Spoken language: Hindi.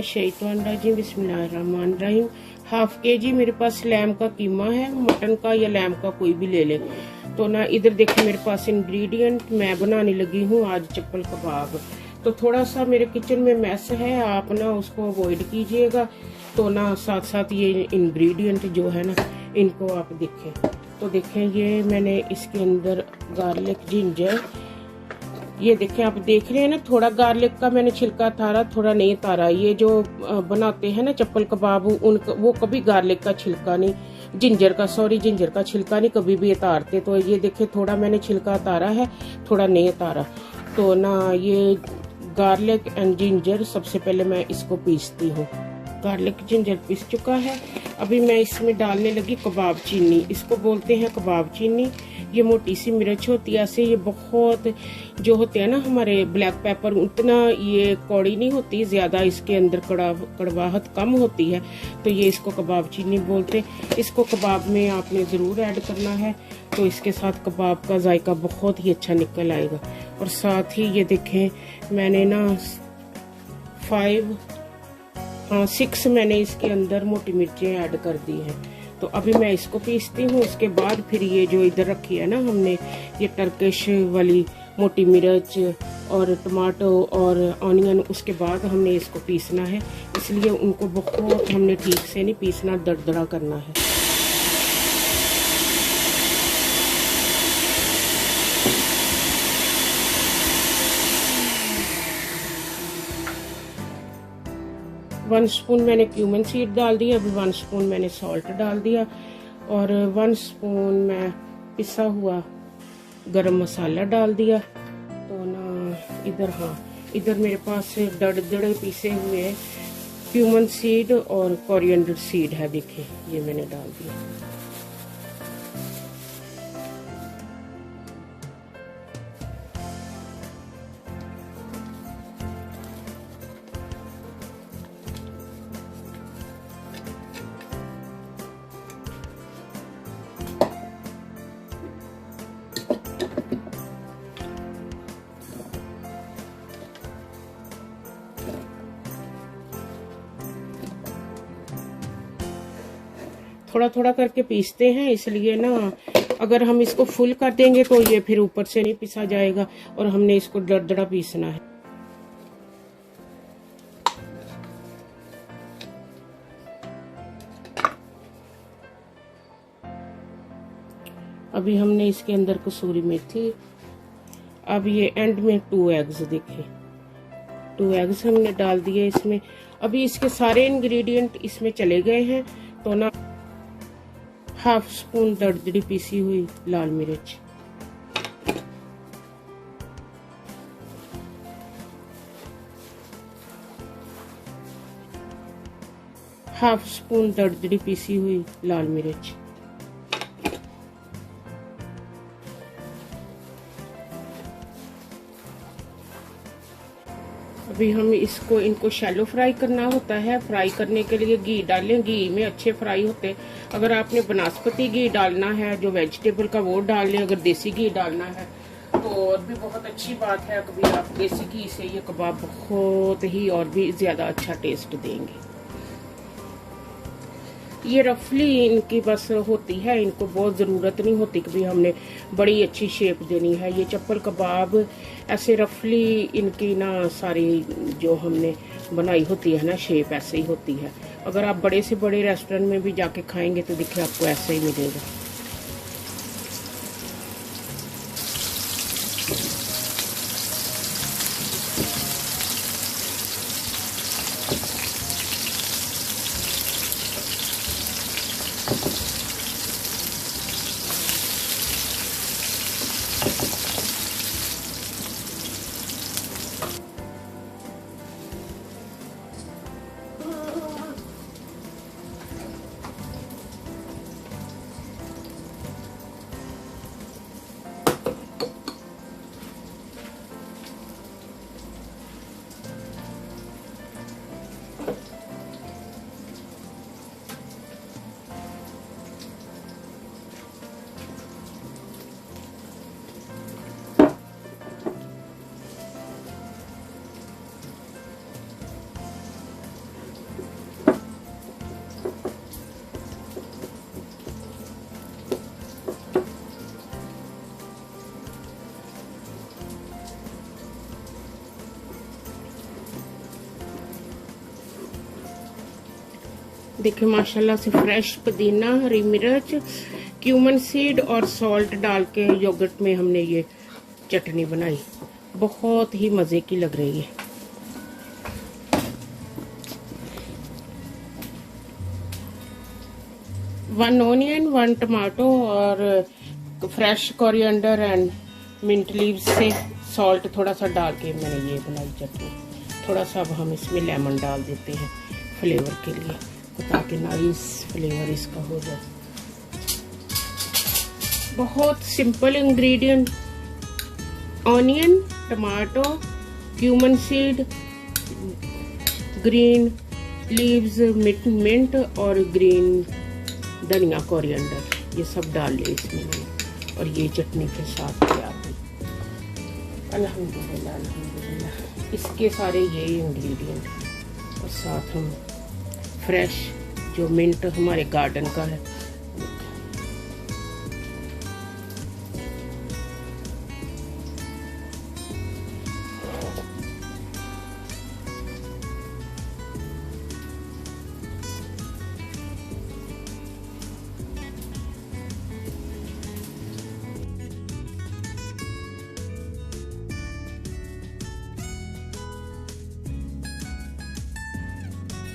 शैतानरजीम बिस्मिल्लाहिर्रहमानिर्रहीम। हाफ केजी मेरे पास लैम का कीमा है, मटन का या लैम का कोई भी ले ले। तो ना इधर देखिए मेरे पास इंग्रेडिएंट, मैं बनाने लगी हूँ आज चप्पल कबाब। तो थोड़ा सा मेरे किचन में मैस है, आप ना उसको अवॉइड कीजिएगा। तो ना साथ साथ ये इंग्रेडिएंट जो है ना इनको आप देखें। तो देखें ये मैंने इसके अंदर गार्लिक, जिंजर, ये देखें आप देख रहे हैं ना, थोड़ा गार्लिक का मैंने छिलका तारा, थोड़ा नहीं तारा। ये जो बनाते हैं ना चप्पल कबाब, उनका वो कभी गार्लिक का छिलका नहीं, जिंजर का छिलका नहीं कभी भी उतारते। तो ये देखें थोड़ा मैंने छिलका तारा है, थोड़ा नहीं उतारा। तो ना ये गार्लिक एंड जिंजर सबसे पहले मैं इसको पीसती हूँ। गार्लिक जिंजर पीस चुका है। अभी मैं इसमें डालने लगी कबाब चीनी, इसको बोलते हैं कबाब चीनी। ये मोटी सी मिर्च होती है ऐसे, ये बहुत जो होते हैं ना हमारे ब्लैक पेपर, उतना ये कौड़ी नहीं होती, ज्यादा इसके अंदर कड़वाहट कम होती है। तो ये इसको कबाब चीनी बोलते। इसको कबाब में आपने जरूर ऐड करना है, तो इसके साथ कबाब का जायका बहुत ही अच्छा निकल आएगा। और साथ ही ये देखें मैंने ना 6 मैंने इसके अंदर मोटी मिर्चें ऐड कर दी हैं। तो अभी मैं इसको पीसती हूँ। उसके बाद फिर ये जो इधर रखी है ना हमने, ये टर्किश वाली मोटी मिर्च और टमाटो और ऑनियन, उसके बाद हमने इसको पीसना है। इसलिए उनको बहुत हमने ठीक से नहीं पीसना, दरदरा करना है। वन स्पून मैंने क्यूमन सीड डाल दिया, अभी 1 स्पून मैंने सॉल्ट डाल दिया और 1 स्पून मैं पिसा हुआ गरम मसाला डाल दिया। तो ना इधर मेरे पास दड़दड़े पीसे हुए क्यूमन सीड और कोरिएंडर सीड है, देखिए ये मैंने डाल दिया। थोड़ा थोड़ा करके पीसते हैं, इसलिए ना अगर हम इसको फुल कर देंगे तो ये फिर ऊपर से नहीं पीसा जाएगा और हमने इसको दरदरा पीसना है। अभी हमने इसके अंदर कसूरी मेथी, अब ये एंड में 2 एग्स, देखिए 2 एग्स हमने डाल दिए इसमें। अभी इसके सारे इंग्रेडिएंट इसमें चले गए हैं। तो ना 1/2 स्पून दरदरी पीसी हुई लाल मिर्च, हाफ स्पून दरदरी पीसी हुई लाल मिर्च, अभी हम इनको शैलो फ्राई करना होता है। फ्राई करने के लिए घी डालें, घी में अच्छे फ्राई होते। अगर आपने वनस्पति घी डालना है जो वेजिटेबल का, वो डाल लें। अगर देसी घी डालना है तो और भी बहुत अच्छी बात है। कभी आप देसी घी से ये कबाब बहुत ही और भी ज्यादा अच्छा टेस्ट देंगे। ये रफली इनकी बस होती है, इनको बहुत ज़रूरत नहीं होती कि हमने बड़ी अच्छी शेप देनी है। ये चप्पल कबाब ऐसे रफली इनकी ना सारी जो हमने बनाई होती है ना शेप ऐसे ही होती है। अगर आप बड़े से बड़े रेस्टोरेंट में भी जाके खाएंगे तो देखिए आपको ऐसे ही मिलेगा। देखिए माशाल्लाह से फ्रेश पुदीना, हरी मिर्च, क्यूमन सीड और सॉल्ट डाल के योगर्ट में हमने ये चटनी बनाई, बहुत ही मज़े की लग रही है। वन ऑनियन, वन टमाटो और fresh coriander and mint leaves से सॉल्ट थोड़ा सा डाल के मैंने ये बनाई चटनी। थोड़ा सा अब हम इसमें लेमन डाल देते हैं फ्लेवर के लिए, ताकि नाइस फ्लेवर इसका हो जाए। बहुत simple ingredient, onion, tomato, cumin seed, green leaves, mint और ग्रीन धनिया, कोरिएंडर, ये सब डाल लिया इसमें मैंने और ये चटनी के साथ तैयार हुई। अल्हम्दुलिल्लाह अल्हम्दुलिल्लाह। इसके सारे ये इंग्रेडिएंट और साथ हम फ्रेश जो मिंट हमारे गार्डन का है